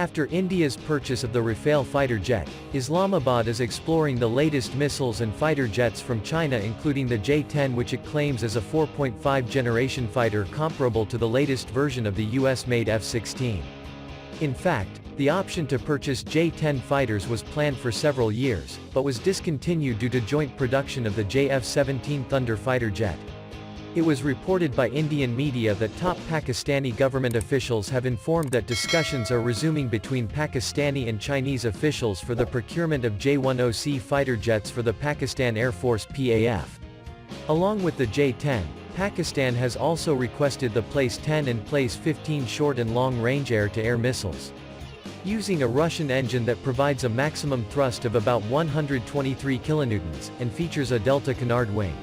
After India's purchase of the Rafale fighter jet, Islamabad is exploring the latest missiles and fighter jets from China, including the J-10, which it claims is a 4.5 generation fighter comparable to the latest version of the US-made F-16. In fact, the option to purchase J-10 fighters was planned for several years, but was discontinued due to joint production of the JF-17 Thunder fighter jet. It was reported by Indian media that top Pakistani government officials have informed that discussions are resuming between Pakistani and Chinese officials for the procurement of J-10C fighter jets for the Pakistan Air Force PAF. Along with the J-10, Pakistan has also requested the Place 10 and Place 15 short and long-range air-to-air missiles. Using a Russian engine that provides a maximum thrust of about 123 kilonewtons, and features a delta canard wing.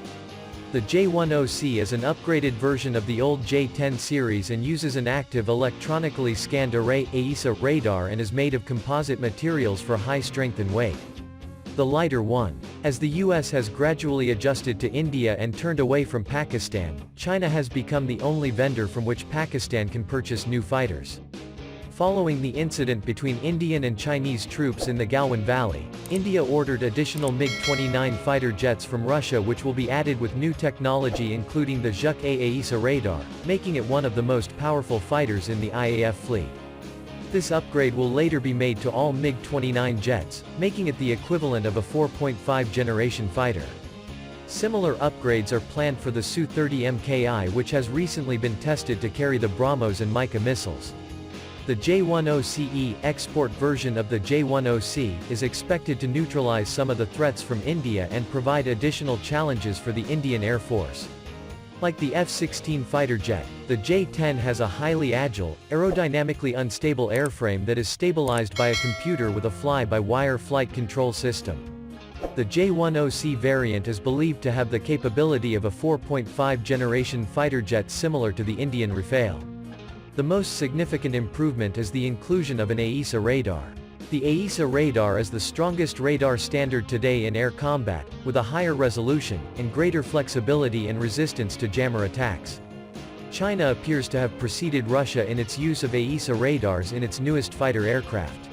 The J-10C is an upgraded version of the old J-10 series and uses an Active Electronically Scanned Array AESA radar and is made of composite materials for high strength and weight. The lighter one. As the US has gradually adjusted to India and turned away from Pakistan, China has become the only vendor from which Pakistan can purchase new fighters. Following the incident between Indian and Chinese troops in the Galwan Valley, India ordered additional MiG-29 fighter jets from Russia, which will be added with new technology including the AESA radar, making it one of the most powerful fighters in the IAF fleet. This upgrade will later be made to all MiG-29 jets, making it the equivalent of a 4.5 generation fighter. Similar upgrades are planned for the Su-30 Mki, which has recently been tested to carry the BrahMos and Mica missiles. The J-10CE export version of the J-10C is expected to neutralize some of the threats from India and provide additional challenges for the Indian Air Force. Like the F-16 fighter jet, the J-10 has a highly agile, aerodynamically unstable airframe that is stabilized by a computer with a fly-by-wire flight control system. The J-10C variant is believed to have the capability of a 4.5 generation fighter jet similar to the Indian Rafale. The most significant improvement is the inclusion of an AESA radar. The AESA radar is the strongest radar standard today in air combat, with a higher resolution, and greater flexibility and resistance to jammer attacks. China appears to have preceded Russia in its use of AESA radars in its newest fighter aircraft.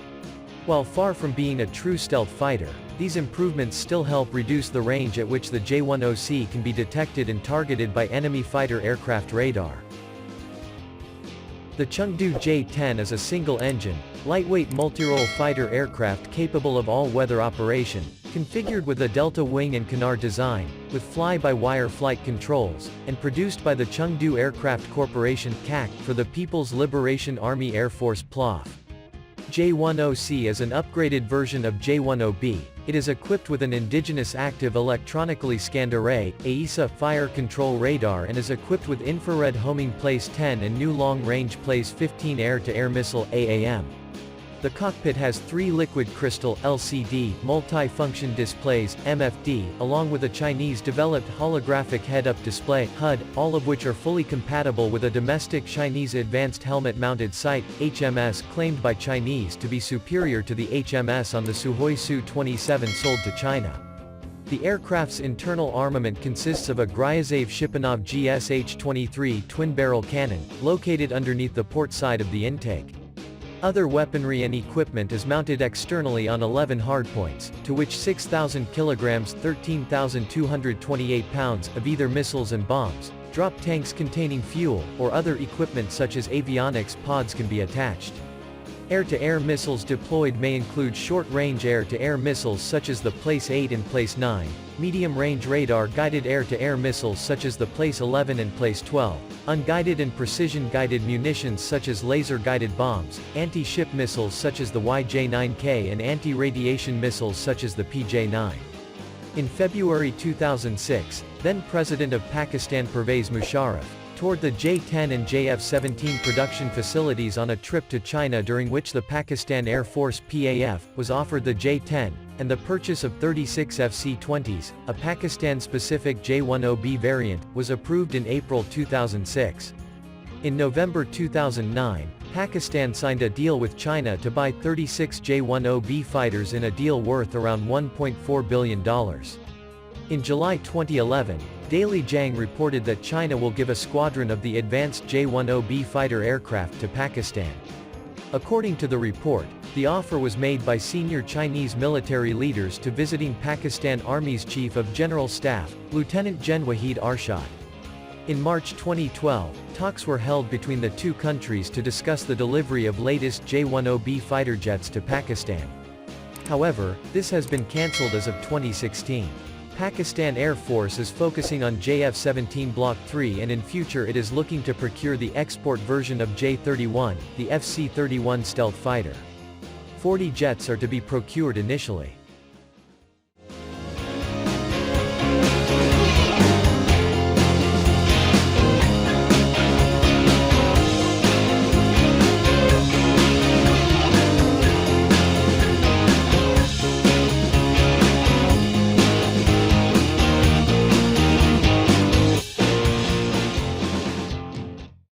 While far from being a true stealth fighter, these improvements still help reduce the range at which the J-10C can be detected and targeted by enemy fighter aircraft radar. The Chengdu J-10 is a single-engine, lightweight multirole fighter aircraft capable of all-weather operation, configured with a delta wing and canard design, with fly-by-wire flight controls, and produced by the Chengdu Aircraft Corporation (CAC) for the People's Liberation Army Air Force (PLAF). J-10C is an upgraded version of J-10B. It is equipped with an indigenous Active Electronically Scanned Array (AESA) fire control radar and is equipped with infrared homing Place 10 and new long-range Place 15 air-to-air missile (AAM). The cockpit has 3 liquid crystal (LCD) multi-function displays (MFD), along with a Chinese-developed holographic head-up display (HUD), all of which are fully compatible with a domestic Chinese Advanced Helmet-Mounted Sight (HMS) claimed by Chinese to be superior to the HMS on the Sukhoi Su-27 sold to China. The aircraft's internal armament consists of a Gryazev Shipunov GSH-23 twin-barrel cannon, located underneath the port side of the intake. Other weaponry and equipment is mounted externally on 11 hardpoints, to which 6,000 kilograms (13,228 pounds) of either missiles and bombs, drop tanks containing fuel, or other equipment such as avionics pods can be attached. Air-to-air missiles deployed may include short-range air-to-air missiles such as the Place 8 and Place 9, medium-range radar-guided air-to-air missiles such as the Place 11 and Place 12, unguided and precision-guided munitions such as laser-guided bombs, anti-ship missiles such as the YJ-9K and anti-radiation missiles such as the PJ-9. In February 2006, then-President of Pakistan Pervez Musharraf toured the J-10 and JF-17 production facilities on a trip to China, during which the Pakistan Air Force PAF was offered the J-10, and the purchase of 36 FC-20s, a Pakistan-specific J-10B variant, was approved in April 2006. In November 2009, Pakistan signed a deal with China to buy 36 J-10B fighters in a deal worth around $1.4 billion. In July 2011, Daily Jang reported that China will give a squadron of the advanced J-10B fighter aircraft to Pakistan. According to the report, the offer was made by senior Chinese military leaders to visiting Pakistan Army's Chief of General Staff, Lieutenant Gen Wahid Arshad. In March 2012, talks were held between the two countries to discuss the delivery of latest J-10B fighter jets to Pakistan. However, this has been cancelled as of 2016. Pakistan Air Force is focusing on JF-17 Block 3 and in future it is looking to procure the export version of J-31, the FC-31 stealth fighter. 40 jets are to be procured initially.